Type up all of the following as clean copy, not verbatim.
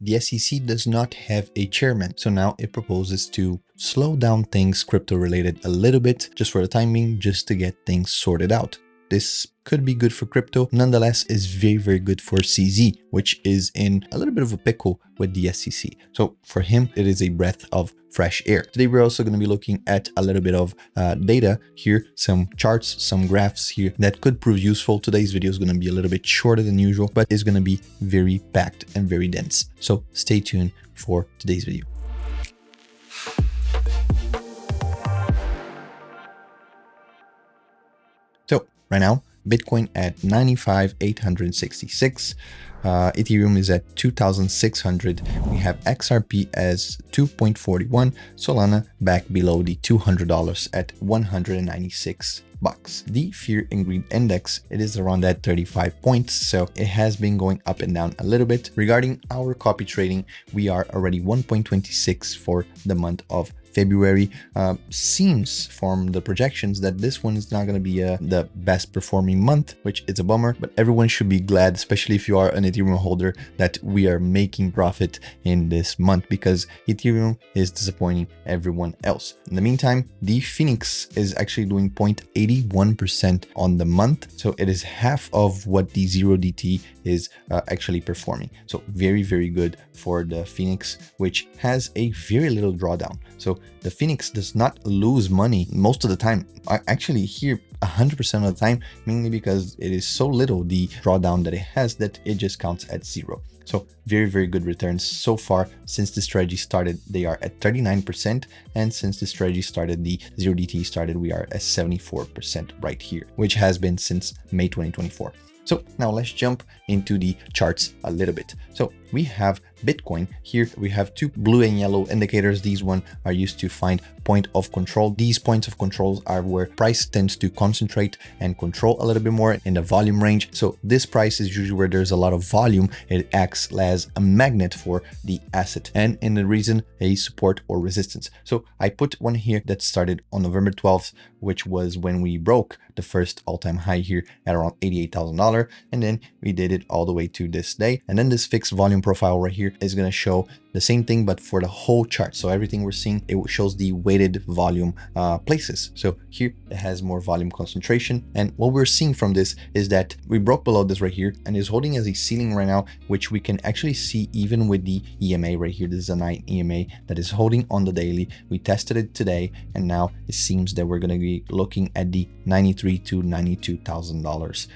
the SEC does not have a chairman, so now it proposes to slow down things crypto related a little bit just for the time being, just to get things sorted out. This could be good for crypto, nonetheless is very good for CZ, which is in a little bit of a pickle with the SEC. So for him, it is a breath of fresh air. Today, we're also going to be looking at a little bit of data here, some charts, some graphs here that could prove useful. Today's video is going to be a little bit shorter than usual, but it's going to be very packed and very dense. So stay tuned for today's video. So right now, Bitcoin at 95,866. Ethereum is at 2,600. We have XRP as 2.41. Solana back below the $200 at 196 bucks. The Fear and Greed Index, it is around that 35 points, so it has been going up and down a little bit. Regarding our copy trading, we are already 1.26 for the month of February. Seems from the projections that this one is not going to be the best performing month, which is a bummer, but everyone should be glad, especially if you are an Ethereum holder, that we are making profit in this month, because Ethereum is disappointing everyone else. In the meantime, the Phoenix is actually doing 0.81% on the month, so it is half of what the 0DT is actually performing. So very good for the Phoenix, which has a very little drawdown. So the Phoenix does not lose money most of the time. I actually hear 100% of the time, mainly because it is so little the drawdown that it has that it just counts at 0. So very good returns so far. Since the strategy started, they are at 39%, and since the strategy started, the 0DT started, we are at 74% right here, which has been since May 2024. So now let's jump into the charts a little bit. So we have Bitcoin here. We have two blue and yellow indicators. These one are used to find point of control. These points of control are where price tends to concentrate and control a little bit more in the volume range. So this price is usually where there's a lot of volume. It acts as a magnet for the asset, and in the reason a support or resistance. So I put one here that started on November 12th, which was when we broke the first all-time high here at around $88,000, and then we did it all the way to this day. And then this fixed volume profile right here is going to show the same thing, but for the whole chart. So everything we're seeing, it shows the weighted volume places. So here it has more volume concentration. And what we're seeing from this is that we broke below this right here and is holding as a ceiling right now, which we can actually see even with the EMA right here. This is a 9 EMA that is holding on the daily. We tested it today, and now it seems that we're going to be looking at the $93,000 to $92,000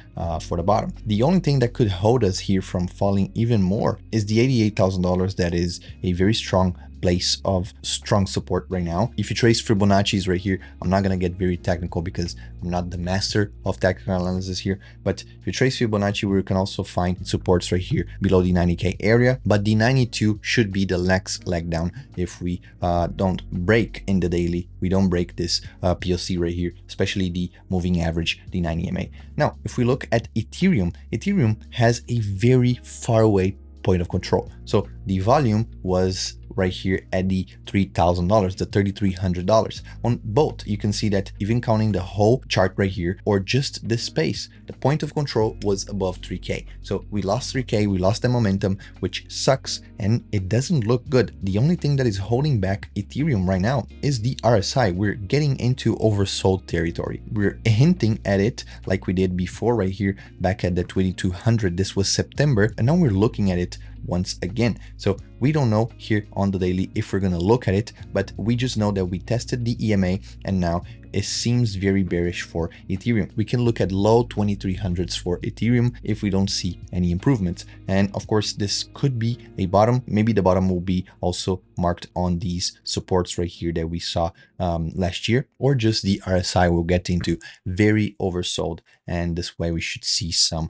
for the bottom. The only thing that could hold us here from falling even more is the $88,000 that is a very strong place of strong support right now. If you trace Fibonacci's right here, I'm not going to get very technical because I'm not the master of technical analysis here, but if you trace Fibonacci, we can also find supports right here below the 90K area, but the 92 should be the next leg down if we don't break in the daily. We don't break this POC right here, especially the moving average, the 90 EMA. Now, if we look at Ethereum, Ethereum has a very far away point of control. So the volume was right here at the $3,000, the $3,300 on both. You can see that even counting the whole chart right here, or just this space, the point of control was above 3K. So we lost 3K, we lost the momentum, which sucks, and it doesn't look good. The only thing that is holding back Ethereum right now is the RSI. We're getting into oversold territory. We're hinting at it like we did before right here back at the 2200. This was September, and now we're looking at it once again. So we don't know here on the daily if we're going to look at it, but we just know that we tested the EMA and now it seems very bearish for Ethereum. We can look at low 2300s for Ethereum if we don't see any improvements. And of course, this could be a bottom. Maybe the bottom will be also marked on these supports right here that we saw last year, or just the RSI will get into very oversold. And this way we should see some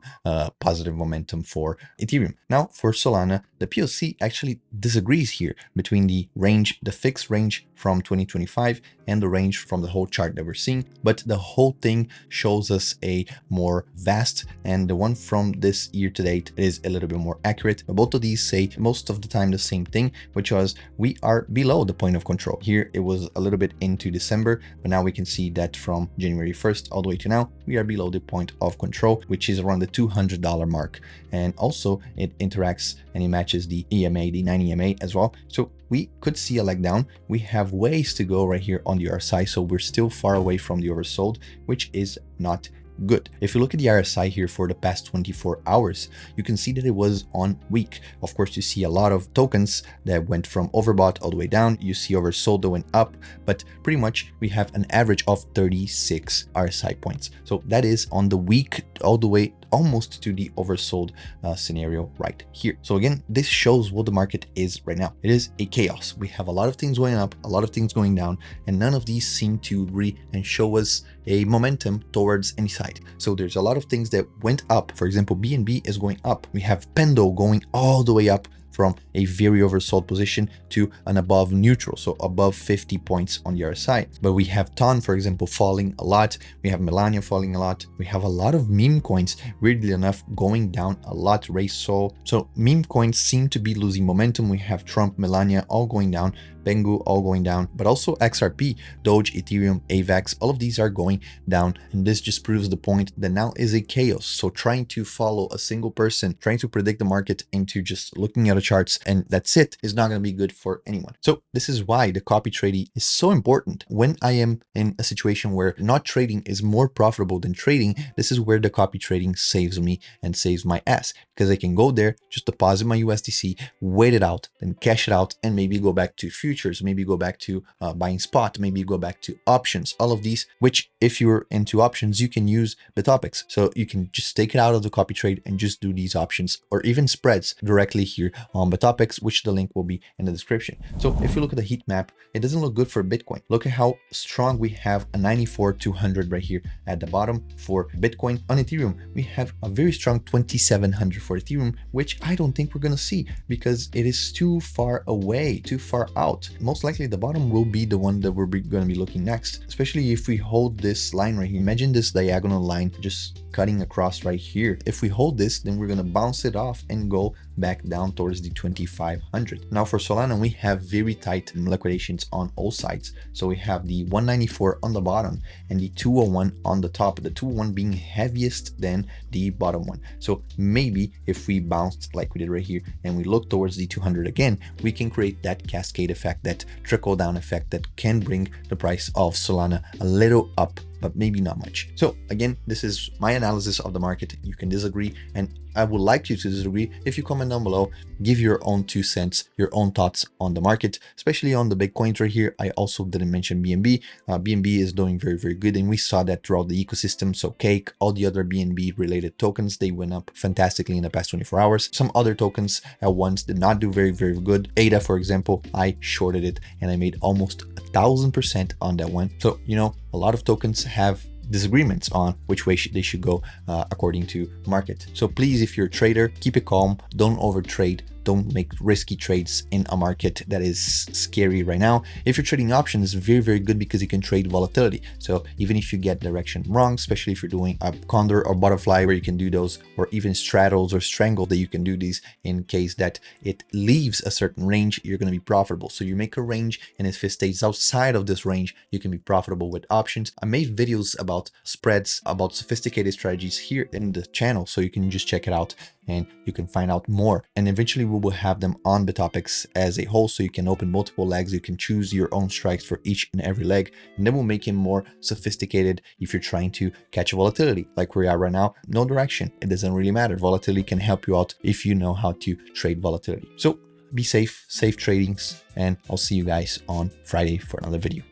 positive momentum for Ethereum. Now for Solana, the POC actually disagrees here between the range, the fixed range from 2025 and the range from the whole chart that we're seeing, but the whole thing shows us a more vast, and the one from this year to date is a little bit more accurate. Both of these say most of the time the same thing, which was we are below the point of control. Here it was a little bit into December, but now we can see that from January 1st all the way to now, we are below the point of control, which is around the $200 mark. And also it interacts and it matches the EMA, the 9 EMA as well. So we could see a leg down. We have ways to go right here on the RSI, so we're still far away from the oversold, which is not good. If you look at the RSI here for the past 24 hours, you can see that it was on weak. Of course, you see a lot of tokens that went from overbought all the way down. You see oversold that went up, but pretty much we have an average of 36 RSI points. So that is on the week all the way almost to the oversold scenario right here. So again, this shows what the market is right now. It is a chaos. We have a lot of things going up, a lot of things going down, and none of these seem to agree and show us a momentum towards any side. So there's a lot of things that went up. For example, BNB is going up. We have Pendo going all the way up from a very oversold position to an above neutral, so above 50 points on the RSI. But we have TON, for example, falling a lot. We have Melania falling a lot. We have a lot of meme coins, weirdly enough, going down a lot. Ray Sol. So meme coins seem to be losing momentum. We have Trump, Melania all going down, Bengu all going down, but also XRP, Doge, Ethereum, AVAX, all of these are going down. And this just proves the point that now is a chaos. So trying to follow a single person, trying to predict the market into just looking at a charts and that's it, is not going to be good for anyone. So this is why the copy trading is so important. When I am in a situation where not trading is more profitable than trading, this is where the copy trading saves me and saves my ass, because I can go there, just deposit my USDC, wait it out, then cash it out, and maybe go back to futures, maybe go back to buying spot, maybe go back to options, all of these, which if you're into options, you can use Bitopics. So you can just take it out of the copy trade and just do these options or even spreads directly here on Bitopics, which the link will be in the description. So if you look at the heat map, it doesn't look good for Bitcoin. Look at how strong we have a 94,200 right here at the bottom for Bitcoin. On Ethereum, we have a very strong 2,700 for Ethereum, which I don't think we're going to see because it is too far away, too far out. Most likely the bottom will be the one that we're going to be looking next, especially if we hold this line right here. Imagine this diagonal line just cutting across right here. If we hold this, then we're going to bounce it off and go back down towards the 2,500. Now for Solana, we have very tight liquidations on all sides. So we have the 194 on the bottom and the 201 on the top, the 201 being heaviest than the bottom one. So maybe if we bounced like we did right here and we look towards the 200 again, we can create that cascade effect, that trickle down effect that can bring the price of Solana a little up, but maybe not much. So again, this is my analysis of the market. You can disagree, and I would like you to disagree. If you comment down below, give your own 2 cents, your own thoughts on the market, especially on the big coins right here. I also didn't mention BNB. BNB is doing very, very good, and we saw that throughout the ecosystem. So Cake, all the other BNB related tokens, they went up fantastically in the past 24 hours. Some other tokens at once did not do very, very good. ADA, for example, I shorted it and I made almost 1,000% on that one. So, you know, a lot of tokens have disagreements on which way they should go according to market. So please, if you're a trader, keep it calm, don't overtrade, don't make risky trades in a market that is scary right now. If you're trading options, it's very, very good because you can trade volatility. So even if you get direction wrong, especially if you're doing a condor or butterfly where you can do those, or even straddles or strangle, that you can do these in case that it leaves a certain range, you're going to be profitable. So you make a range, and if it stays outside of this range, you can be profitable with options. I made videos about spreads, about sophisticated strategies here in the channel, so you can just check it out and you can find out more. And eventually we will have them on Bitopics as a whole, so you can open multiple legs. You can choose your own strikes for each and every leg, and then we'll make him more sophisticated if you're trying to catch volatility. Like we are right now, no direction, it doesn't really matter. Volatility can help you out if you know how to trade volatility. So be safe, safe tradings, and I'll see you guys on Friday for another video.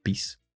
Peace.